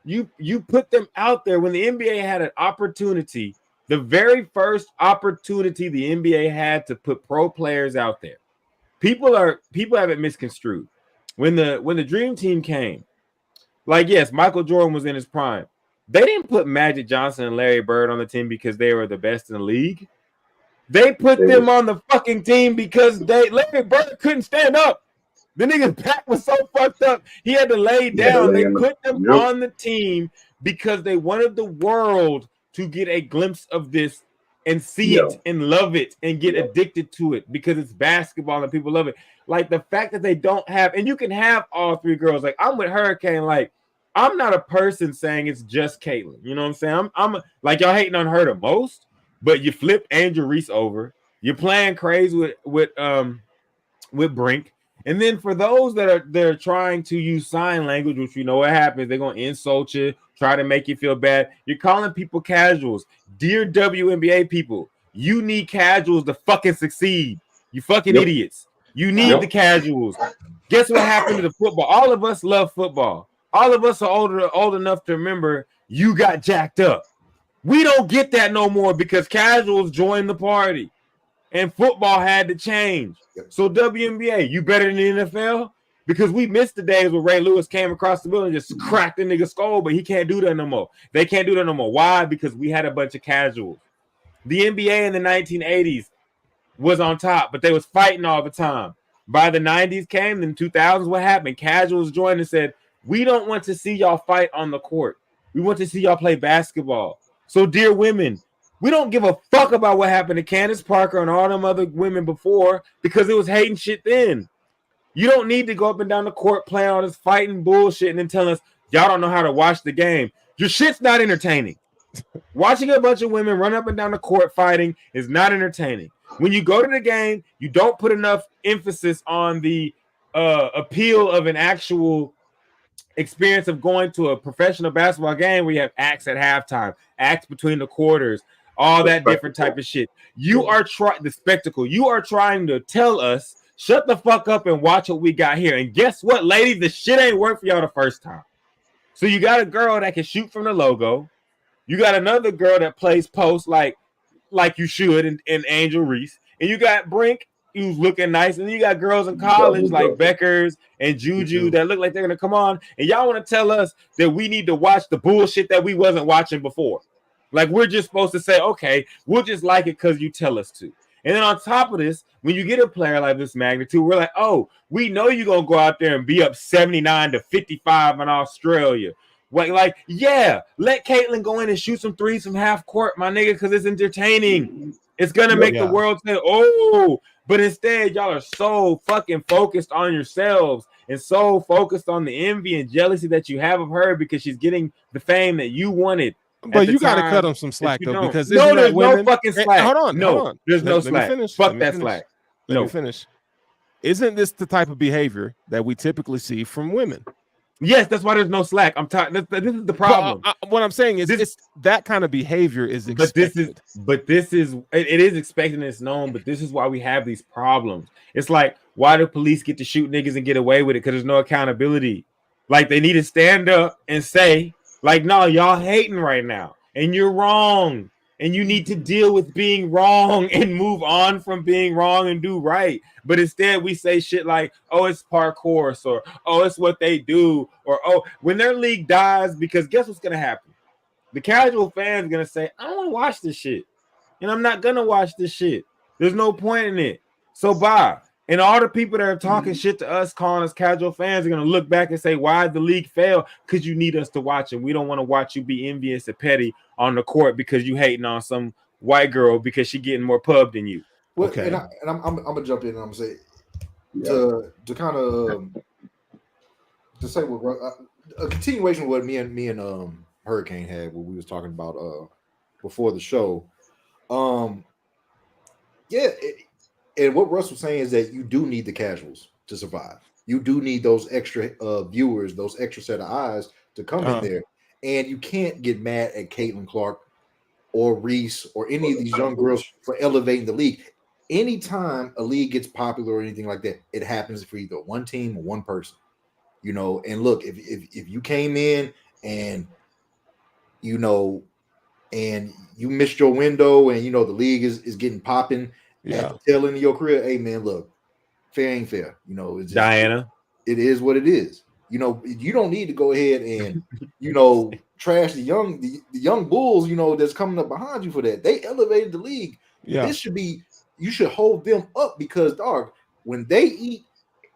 you put them out there. When the NBA had an opportunity, the very first opportunity the NBA had to put pro players out there, people have it misconstrued. When the Dream Team came, like, yes, Michael Jordan was in his prime. They didn't put Magic Johnson and Larry Bird on the team because they were the best in the league. They put them on the fucking team because Larry Bird couldn't stand up. The nigga's back was so fucked up. He had to lay down. They put them on the team because they wanted the world to get a glimpse of this and see it and love it and get addicted to it because it's basketball and people love it. Like the fact that they don't have, and you can have all three girls. Like I'm with Hurricane. Like I'm not a person saying it's just Caitlyn. You know what I'm saying? I'm like y'all hating on her the most, but you flip Angel Reese over. You're playing crazy with Brink. And then for those that are trying to use sign language, which you know what happens, they're gonna insult you, try to make you feel bad. You're calling people casuals. Dear WNBA people, you need casuals to fucking succeed. You fucking idiots. You need the casuals. Guess what happened to the football? All of us love football. All of us are old enough to remember you got jacked up. We don't get that no more because casuals joined the party and football had to change. So WNBA, you better than the NFL? Because we missed the days where Ray Lewis came across the building and just cracked the nigga's skull, but he can't do that no more. They can't do that no more. Why? Because we had a bunch of casuals. The NBA in the 1980s was on top, but they was fighting all the time. By the 90s came, in 2000s, what happened? Casuals joined and said, we don't want to see y'all fight on the court. We want to see y'all play basketball. So, dear women, we don't give a fuck about what happened to Candace Parker and all them other women before because it was hating shit then. You don't need to go up and down the court playing all this fighting bullshit and then telling us y'all don't know how to watch the game. Your shit's not entertaining. Watching a bunch of women run up and down the court fighting is not entertaining. When you go to the game, you don't put enough emphasis on the appeal of an actual experience of going to a professional basketball game where you have acts at halftime, acts between the quarters, all that different type of shit. You are the spectacle. You are trying to tell us, shut the fuck up and watch what we got here. And guess what, ladies? The shit ain't work for y'all the first time. So you got a girl that can shoot from the logo. You got another girl that plays post like you should in Angel Reese. And you got Brink, who's looking nice. And then you got girls in college like Beckers and Juju that look like they're going to come on. And y'all want to tell us that we need to watch the bullshit that we wasn't watching before. Like we're just supposed to say, okay, we'll just like it because you tell us to. And then on top of this, when you get a player like this magnitude, we're like, oh, we know you're going to go out there and be up 79-55 in Australia. Like, yeah, let Caitlyn go in and shoot some threes from half court, my nigga, because it's entertaining. It's going to make the world say, oh, but instead, y'all are so fucking focused on yourselves and so focused on the envy and jealousy that you have of her because she's getting the fame that you wanted. But you got to cut them some slack, though, because there's no fucking slack. Hold on. There's no slack. Fuck that slack. Let me finish. Isn't this the type of behavior that we typically see from women? Yes, that's why there's no slack. I'm talking. This is the problem. What I'm saying is, it's that kind of behavior is expected. This is it is expected and it's known. But this is why we have these problems. It's like, why do police get to shoot niggas and get away with it? Because there's no accountability. Like they need to stand up and say, like, no, y'all hating right now, and you're wrong, and you need to deal with being wrong and move on from being wrong and do right. But instead, we say shit like, oh, it's parkour, or oh, it's what they do, or oh, when their league dies, because guess what's gonna happen? The casual fan is gonna say, I don't want to watch this shit, and I'm not gonna watch this shit. There's no point in it. So bye. And all the people that are talking shit to us, calling us casual fans, are going to look back and say, why did the league fail? Because you need us to watch it. We don't want to watch you be envious and petty on the court because you hating on some white girl because she getting more pub than you. Well, okay. And I'm going to jump in and I'm going to say, to kind of to say what a continuation of what me and Hurricane had, what we was talking about before the show. And what Russ was saying is that you do need the casuals to survive. You do need those extra viewers, those extra set of eyes to come in there. And you can't get mad at Caitlyn Clark or Reese or any of these young girls for elevating the league. Anytime a league gets popular or anything like that, it happens for either one team or one person. You know, and look, if you came in and you know, and you missed your window and you know the league is getting popping at the tail end of your career, hey man, look, fair ain't fair. You know, it's just, Diana, it is what it is. You know, you don't need to go ahead and you know trash the young bulls, you know, that's coming up behind you for that. They elevated the league. Yeah, this should be, you should hold them up because dog, when they eat,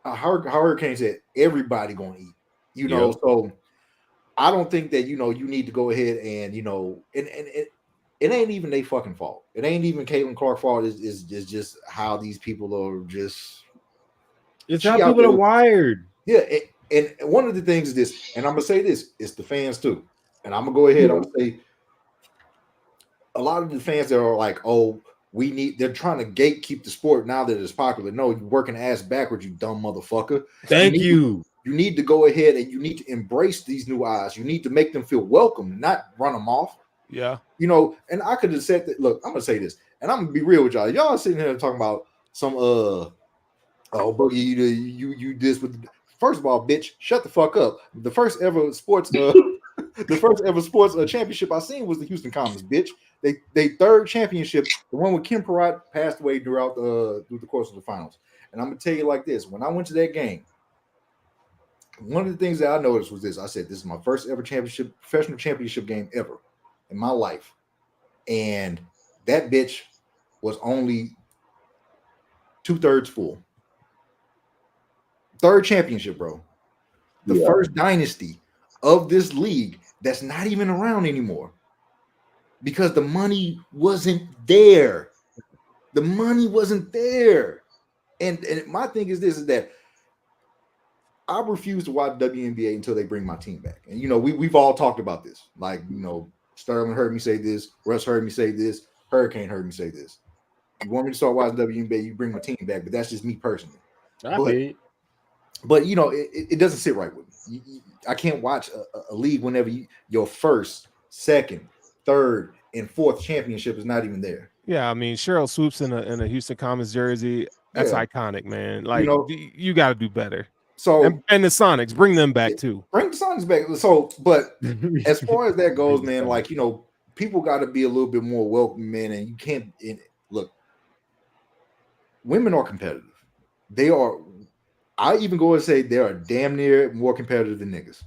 Hurricane said everybody gonna eat, you know. So I don't think that you know you need to go ahead and you know, and it ain't even their fucking fault. It ain't even Caitlyn Clark's fault. Is just how these people are just. It's how people are wired. Yeah, and one of the things is this, and I'm gonna say this: it's the fans too. And I'm gonna go ahead. I'm gonna say a lot of the fans that are like, oh. They're trying to gatekeep the sport now that it's popular. No, you're working ass backwards, you dumb motherfucker. Thank you. You need to go ahead and you need to embrace these new eyes. You need to make them feel welcome, not run them off. Yeah. You know, and I could have said that. Look, I'm gonna say this, and I'm gonna be real with y'all. Y'all sitting here talking about some Boogie, you this with. First of all, bitch, shut the fuck up. The first ever sports championship I seen was the Houston Comets, bitch. They third championship, the one with Kim Perrott passed away through the course of the finals. And I'm gonna tell you like this: when I went to that game, one of the things that I noticed was this. I said, "This is my first ever professional championship game ever in my life," and that bitch was only 2/3 full. Third championship, bro. The first dynasty of this league that's not even around anymore. Because the money wasn't there. The money wasn't there. And my thing is this, is that I refuse to watch WNBA until they bring my team back. And, you know, we've all talked about this. Like, you know, Sterling heard me say this. Russ heard me say this. Hurricane heard me say this. You want me to start watching WNBA, you bring my team back. But that's just me personally. But you know, it doesn't sit right with me. I can't watch a league whenever your first, second, third, and fourth championship is not even there. Yeah, I mean, Cheryl Swoops in a Houston Comets jersey. That's iconic, man. Like, you know, you got to do better. So, and the Sonics, bring them back too. Bring the Sonics back. So, but as far as that goes, man, like, you know, people got to be a little bit more welcome, man. And you can't look. Women are competitive. They are. I even go and say they are damn near more competitive than niggas.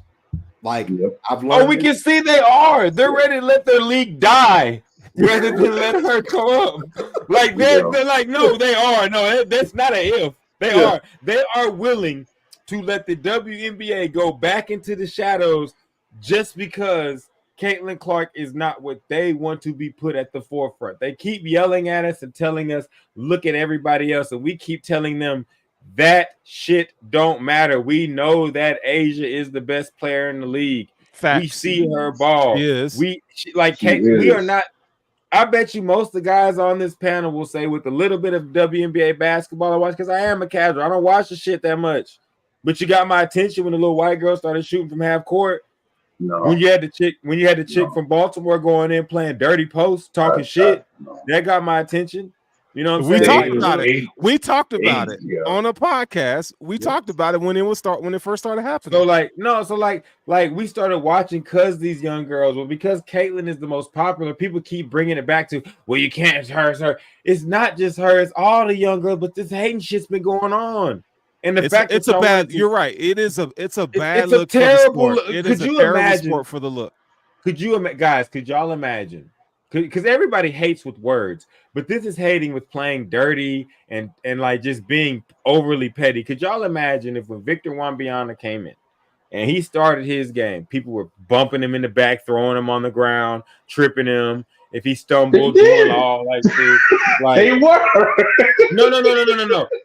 Like, I've learned. Oh, we can see they are. They're ready to let their league die rather than let her come up. Like, they're like, no, they are. No, that's not an if. They are. They are willing to let the WNBA go back into the shadows just because Caitlyn Clark is not what they want to be put at the forefront. They keep yelling at us and telling us, look at everybody else. And we keep telling them, that shit don't matter. We know that Asia is the best player in the league. Facts. We see her ball. Yes. We are not. I bet you most of the guys on this panel will say with a little bit of WNBA basketball I watch, because I am a casual. I don't watch the shit that much. But you got my attention when the little white girl started shooting from half court. No. When you had the chick from Baltimore going in playing dirty post, talking shit, that got my attention. You know what I'm saying? We talked about it on a podcast. We talked about it when it first started happening. So we started watching because these young girls, well, because Caitlyn is the most popular, people keep bringing it back to, well, you can't, it's her. It's not just her, it's all the young girls, but this hating shit's been going on. And the fact it's a bad, you're right. It's a bad look. It's a terrible look. It is a terrible sport for the look. Could y'all imagine because everybody hates with words, but this is hating with playing dirty and like just being overly petty. Could y'all imagine if when Victor Wembanyama came in and he started his game, people were bumping him in the back, throwing him on the ground, tripping him. If he stumbled, doing all like this, like they were. No.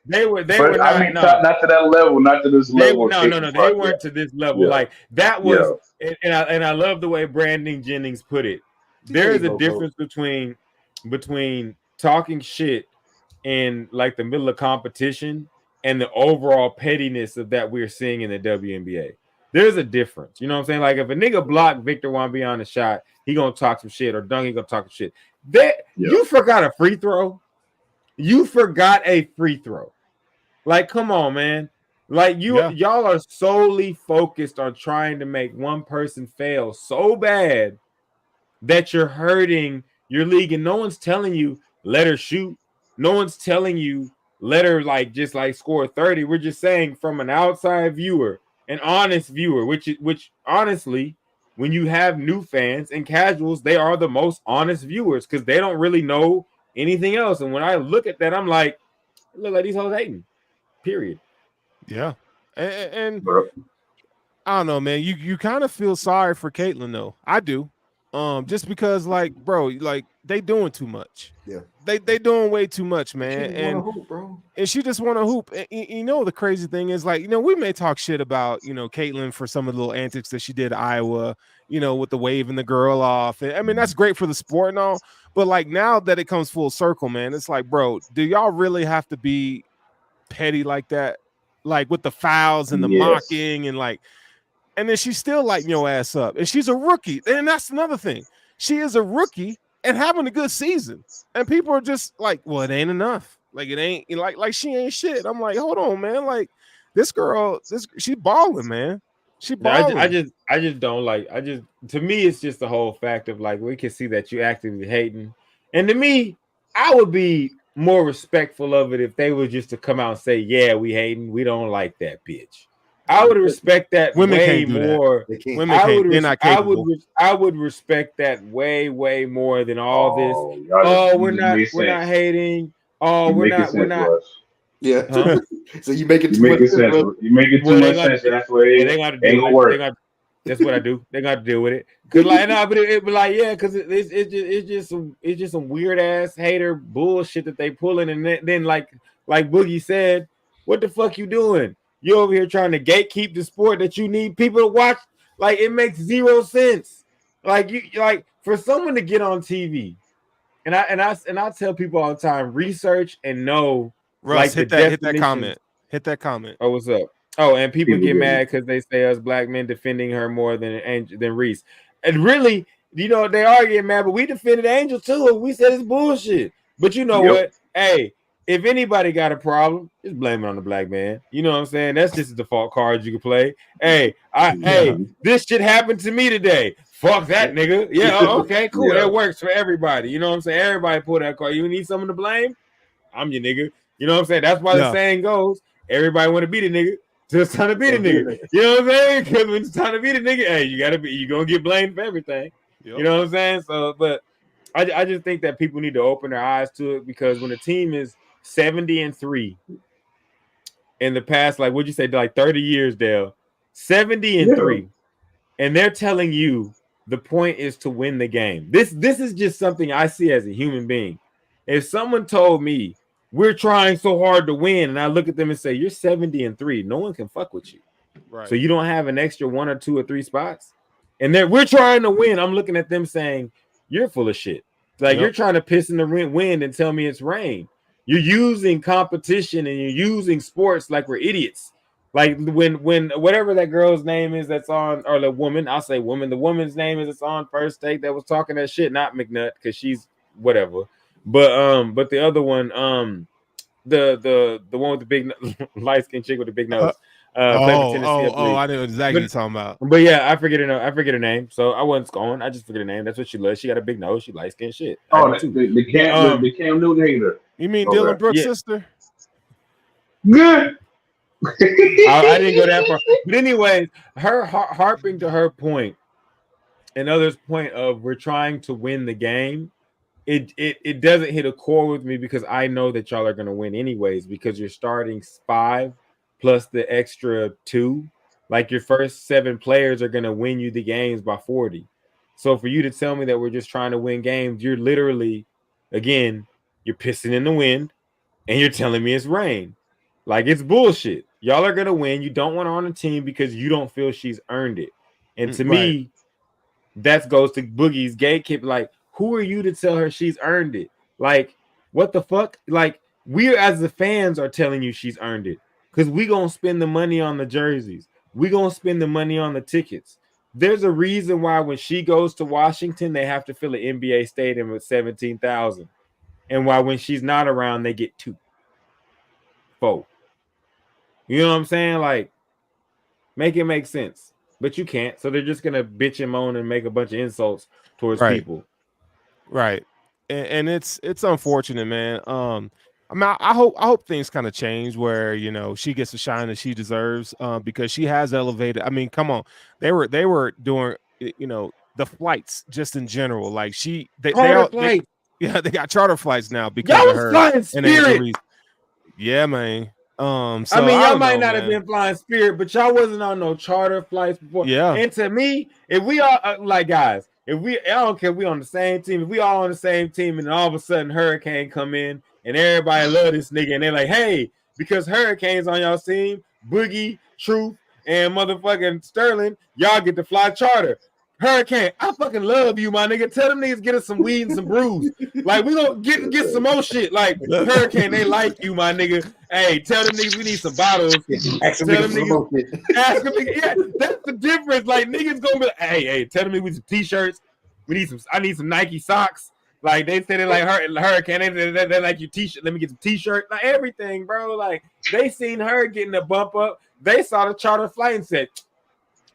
They were not. I mean, not to that level, not to this level. No. They weren't to this level. Yeah. Like that was, and I love the way Brandon Jennings put it. There is a difference between talking shit in like the middle of competition and the overall pettiness of that we're seeing in the WNBA. There's a difference. You know what I'm saying? Like if a nigga blocked Victor Wembanyama's shot, he gonna talk some shit, or Dunk, he gonna talk some shit. You forgot a free throw. You forgot a free throw. Like, come on, man. Like y'all are solely focused on trying to make one person fail so bad that you're hurting your league, and no one's telling you let her shoot. No one's telling you let her like just like score 30. We're just saying from an outside viewer, an honest viewer, which honestly, when you have new fans and casuals, they are the most honest viewers because they don't really know anything else. And when I look at that, I'm like, look like these hoes hating. Period. Yeah. And I don't know, man. You kind of feel sorry for Caitlyn though. I do. Just because, like, bro, like they doing too much. Yeah, they doing way too much, man. And hoop, bro. And she just want to hoop. And, you know, the crazy thing is, like, you know, we may talk shit about, you know, Caitlyn for some of the little antics that she did at Iowa, you know, with the waving the girl off. And I mean, that's great for the sport and all. But like now that it comes full circle, man, it's like, bro, do y'all really have to be petty like that? Like with the fouls and the mocking and like. And then she's still lighting your ass up. And she's a rookie. And that's another thing. She is a rookie and having a good season. And people are just like, well, it ain't enough. Like, it ain't like she ain't shit. I'm like, hold on, man. Like, this girl, she balling, man. She balling. I just don't like, to me, it's just the whole fact of like, we can see that you actively hating. And to me, I would be more respectful of it if they were just to come out and say, yeah, we hating. We don't like that bitch. I would respect that way more. I would respect that way more than all this. We're not hating. We're not. Yeah. Huh? So you make it too much sense. You make it too much sense. That's why they got to do it. That's what I do. They got to deal with it. Cause like, no, but it like, yeah, because it's just some weird ass hater bullshit that they pulling, and then like Boogie said, what the fuck you doing? You over here trying to gatekeep the sport that you need people to watch. Like, it makes zero sense. Like, you like for someone to get on TV, and I tell people all the time, research and know. Russ, like hit that comment. Oh, what's up? Oh, and people get mad because they say us black men defending her more than Reese. And really, you know, they are getting mad, but we defended Angel too. And we said it's bullshit. But you know what? Hey, if anybody got a problem, just blame it on the black man. You know what I'm saying? That's just the default cards you can play. Hey, this shit happened to me today. Fuck that nigga. Yeah, okay, cool. That works for everybody. You know what I'm saying? Everybody pull that card. You need someone to blame? I'm your nigga. You know what I'm saying? That's why the saying goes, everybody want to be the nigga. So it's time to be the nigga. You know what I'm saying? Because when it's time to be the nigga, hey, you gonna get blamed for everything. Yep. You know what I'm saying? So, but I just think that people need to open their eyes to it, because when a team is 70-3 in the past, like what'd you say, like 30 years, Dale, 70-3, and they're telling you the point is to win the game. This is just something I see as a human being. If someone told me we're trying so hard to win, and I look at them and say, you're 70-3, no one can fuck with you. Right. So you don't have an extra 1 or 2 or 3 spots. And then we're trying to win. I'm looking at them saying, you're full of shit. Like you're trying to piss in the wind and tell me it's rain. You're using competition and you're using sports like we're idiots. Like when whatever that girl's name is that's on, or the woman, I'll say woman, the woman's name is that's on First Take that was talking that shit, not McNutt, because she's whatever. But the other one, the one with the big light skinned chick with the big nose. I know exactly what you're talking about. But yeah, I forget her name. So I wasn't going. I just forget her name. That's what she loves. She got a big nose. She light skinned shit. Oh, the Cam Newton hater. You mean Dylan Brooks' sister? Good. I didn't go that far. But anyways, her harping to her point and others' point of we're trying to win the game. it doesn't hit a core with me because I know that y'all are going to win anyways because you're starting 5 plus the extra 2. Like your first 7 players are going to win you the games by 40. So for you to tell me that we're just trying to win games, you're literally, again, you're pissing in the wind and you're telling me it's rain. Like, it's bullshit. Y'all are going to win. You don't want her on the team because you don't feel she's earned it. And to me, that goes to Boogie's gatekeeper. Like, who are you to tell her she's earned it? Like, what the fuck? Like, we as the fans are telling you she's earned it because we going to spend the money on the jerseys. We going to spend the money on the tickets. There's a reason why when she goes to Washington, they have to fill an NBA stadium with 17,000. And why when she's not around, they get 2, 4. You know what I'm saying? Like, make it make sense. But you can't. So they're just going to bitch and moan and make a bunch of insults towards people. Right. And it's unfortunate, man. I mean, I hope things kind of change where, you know, she gets the shine that she deserves because she has elevated. I mean, come on. They were doing, you know, the flights just in general. Like they got charter flights now because y'all of her. Flying Spirit. Yeah, man. So I mean, y'all might not have been flying Spirit, but y'all wasn't on no charter flights before. Yeah. And to me, if we all like guys, I don't care if we on the same team. If we all on the same team, and all of a sudden Hurricane come in and everybody love this nigga, and they're like, hey, because Hurricane's on y'all team, Boogie, Truth, and motherfucking Sterling, y'all get to fly charter. Hurricane, I fucking love you, my nigga. Tell them niggas get us some weed and some brews. Like, we gonna get some more shit. Like, Hurricane, they like you, my nigga. Hey, tell them niggas we need some bottles. Ask them niggas. Yeah, that's the difference. Like, niggas gonna be like, hey, tell them niggas we need some t-shirts. I need some Nike socks. Like, they say they like Hurricane. They like your t-shirt. Let me get some t-shirt. Like, everything, bro. Like, they seen her getting a bump up. They saw the charter flight and said,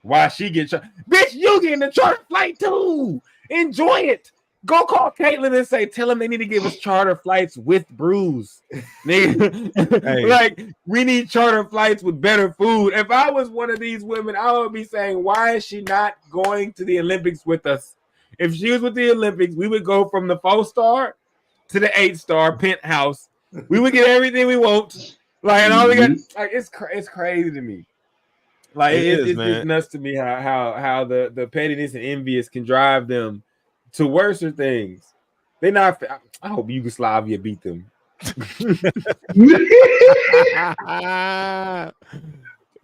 why she get bitch, you getting the charter flight too. Enjoy it. Go call Caitlyn and say, tell them they need to give us charter flights with brews. Nigga. Hey. Like, we need charter flights with better food. If I was one of these women, I would be saying, why is she not going to the Olympics with us? If she was with the Olympics, we would go from the 4-star to the 8-star penthouse. We would get everything we want. Like, and all we got, like, it's crazy to me. Like it's just nuts to me how the pettiness and envious can drive them to worse things. They not. I hope Yugoslavia beat them.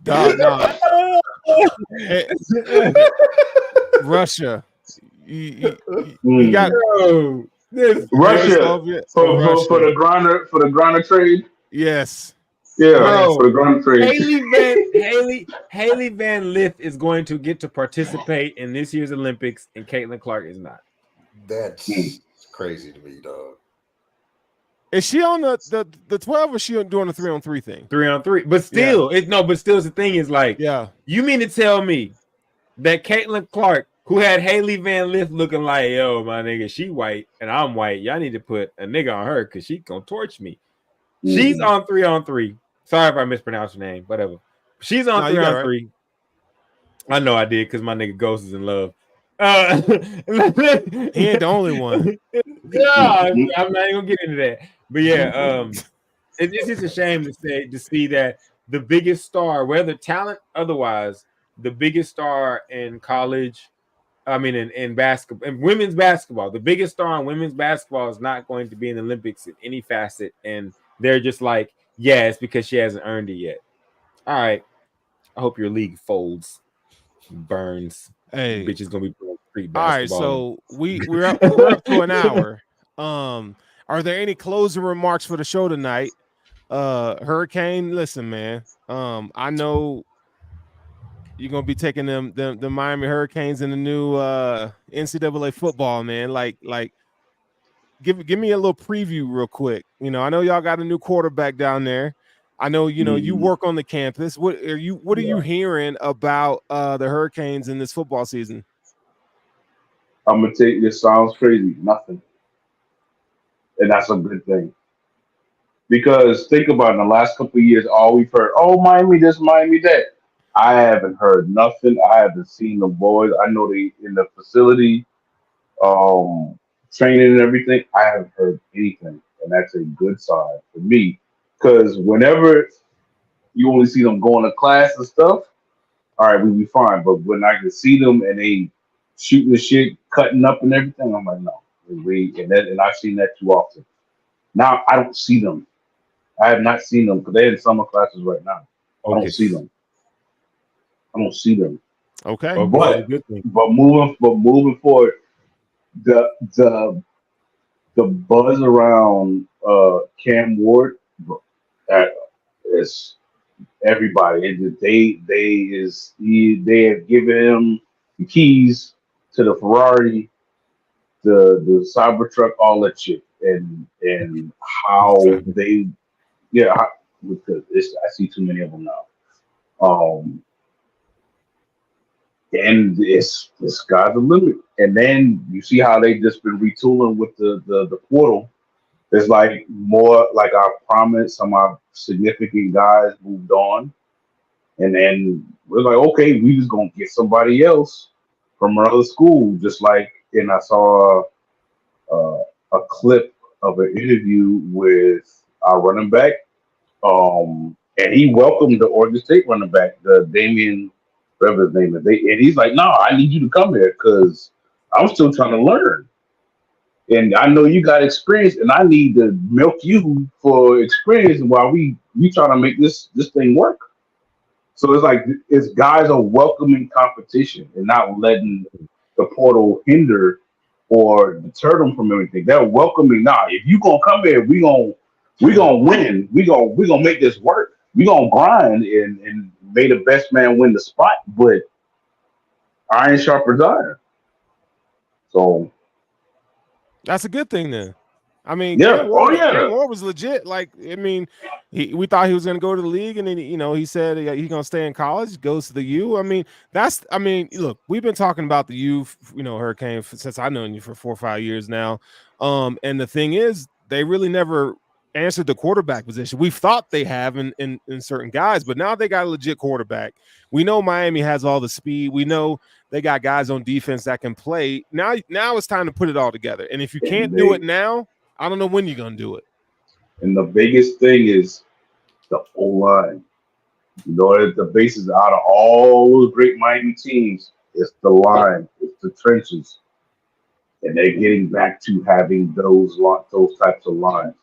No. Russia. You got Russia for the Griner trade. Yes. Yeah, for the Grand Prix. Haley Van Lith is going to get to participate in this year's Olympics, and Caitlyn Clark is not. That's crazy to me, dog. Is she on the 12 or is she doing the 3-on-3 thing? 3-on-3. But still, the thing is like, you mean to tell me that Caitlyn Clark, who had Haley Van Lith looking like, yo, my nigga, she white and I'm white. Y'all need to put a nigga on her because she gonna torch me. She's on 3-on-3. Sorry if I mispronounced her name, whatever. She's on 3-on-3. Right. I know I did because my nigga Ghost is in love. He ain't the only one. Yeah, I'm not even gonna get into that. But yeah, it's just a shame to see that the biggest star, whether talent otherwise, the biggest star in college, I mean in basketball, in women's basketball, the biggest star in women's basketball is not going to be in the Olympics in any facet, and they're just like, yeah, it's because she hasn't earned it yet. All right. I hope your league folds, burns. Hey, bitch is gonna be playing street basketball. All right, so we're up to an hour. Are there any closing remarks for the show tonight? Hurricane, listen, man. I know you're gonna be taking the Miami Hurricanes in the new NCAA football, man. Like. Give me a little preview real quick. You know, I know y'all got a new quarterback down there. I know, you know, you work on the campus. What are you hearing about the Hurricanes in this football season? I'm gonna take this. Sounds crazy. Nothing. And that's a good thing. Because think about it, in the last couple of years, all we've heard, oh, Miami this, Miami that. I haven't heard nothing. I haven't seen the boys. I know they in the facility. training and everything, I haven't heard anything, and that's a good sign for me. Because whenever you only see them going to class and stuff, all right, we'll be fine. But when I can see them and they shooting the shit, cutting up and everything, I'm like, no. And I've seen that too often. Now I don't see them. I have not seen them because they're in summer classes right now. Okay. I don't see them. Okay. But moving forward, the buzz around Cam Ward is everybody. They have given him the keys to the Ferrari, the Cybertruck, all that shit, and how they because I see too many of them now. And this sky's the limit. And then you see how they just been retooling with the portal. It's like more like I promised, some of our significant guys moved on. And then we're like, okay, we just gonna get somebody else from another school. Just like, and I saw a clip of an interview with our running back. And he welcomed the Oregon State running back, the Damian, whatever his name is. And he's like, no, I need you to come here because I'm still trying to learn. And I know you got experience, and I need to milk you for experience while we trying to make this thing work. So it's like it's guys are welcoming competition and not letting the portal hinder or deter them from everything. They're welcoming. Nah, if you gonna come here, we gonna win. We gonna make this work. We gonna grind and make the best man win the spot. But iron sharpens iron. So that's a good thing then. I mean, yeah. Cam Ward was legit. Like, I mean, we thought he was going to go to the league, and then he said he's going to stay in college. Goes to the U. I mean, look, we've been talking about the U, Hurricane since I've known you for 4 or 5 years now. And the thing is, they really never answered the quarterback position. We've thought they have in certain guys, but now they got a legit quarterback. We know Miami has all the speed. We know they got guys on defense that can play. Now it's time to put it all together. And if you can't do it now, I don't know when you're going to do it. And the biggest thing is the O-line. The basis out of all those great Miami teams, it's the line, it's the trenches. And they're getting back to having those types of lines.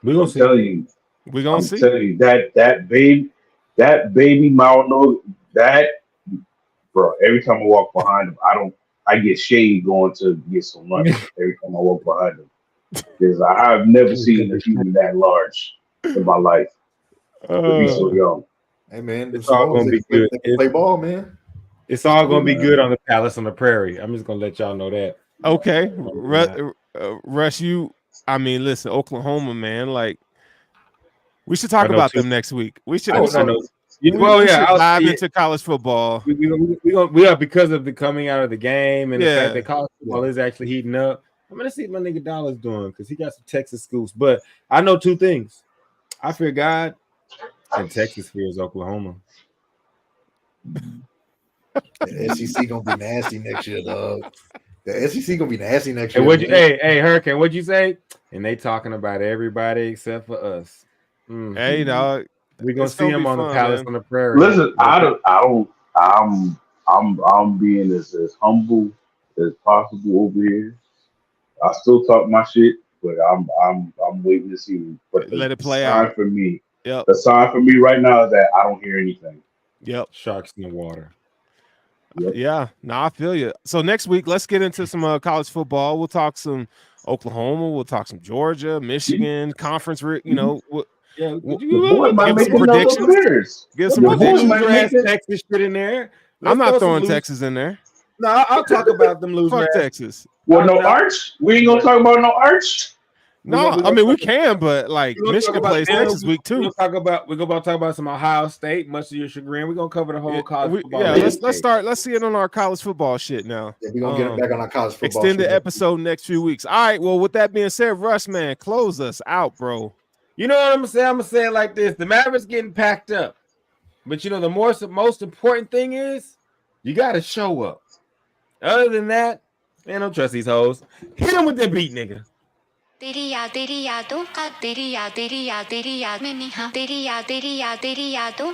We're going to tell you. We're going to see. Tell you that baby Mauro, bro, every time I walk behind him, I get shade going to get some lunch every time I walk behind him. Because I've never seen a human that large in my life to be so young. Hey, man. It's all going to be good. Play ball, man. It's all going to be good on the Palace on the Prairie. I'm just going to let y'all know that. Okay. Russ, listen, Oklahoma, man, like, we should talk about them next week. We should dive into college football. We are because of the coming out of the game and the fact that college football is actually heating up. I'm gonna see what my nigga Dollar's doing because he got some Texas scoops. But I know two things: I fear God, and Texas fears Oklahoma. The SEC gonna be nasty next year, dog. The SEC gonna be nasty next year. Hey, Hurricane, what'd you say? And they talking about everybody except for us. Hey, dog. We're gonna see him on the Palace on the Prairie. Listen, I'm being as humble as possible over here. I still talk my shit, but I'm waiting to see. But let it play out for me. Yep. The sign for me right now is that I don't hear anything. Yep. Sharks in the water. Yep. Yeah. No, I feel you. So next week, let's get into some college football. We'll talk some Oklahoma. We'll talk some Georgia, Michigan conference. Yeah, give some predictions. Give some predictions. Texas shit in there. I'm not throwing Texas in there. No, I'll talk about them losing. Fuck Texas. Well, no Arch. We ain't gonna talk about no Arch. No, we can, but like Michigan plays Texas week 2. We're gonna talk about some Ohio State, much to your chagrin. We're gonna cover the whole college football. Yeah, let's see it on our college football shit now. Yeah, we're gonna get it back on our college football. Extended episode next few weeks. All right. Well, with that being said, Russ, man, close us out, bro. You know what I'm gonna say? I'm gonna say it like this: the Mavericks getting packed up, but the most important thing is you got to show up. Other than that, Man, don't trust these hoes. Hit him with that beat, nigga. तेरी यादों का तेरी याद में नहीं हाँ तेरी यादों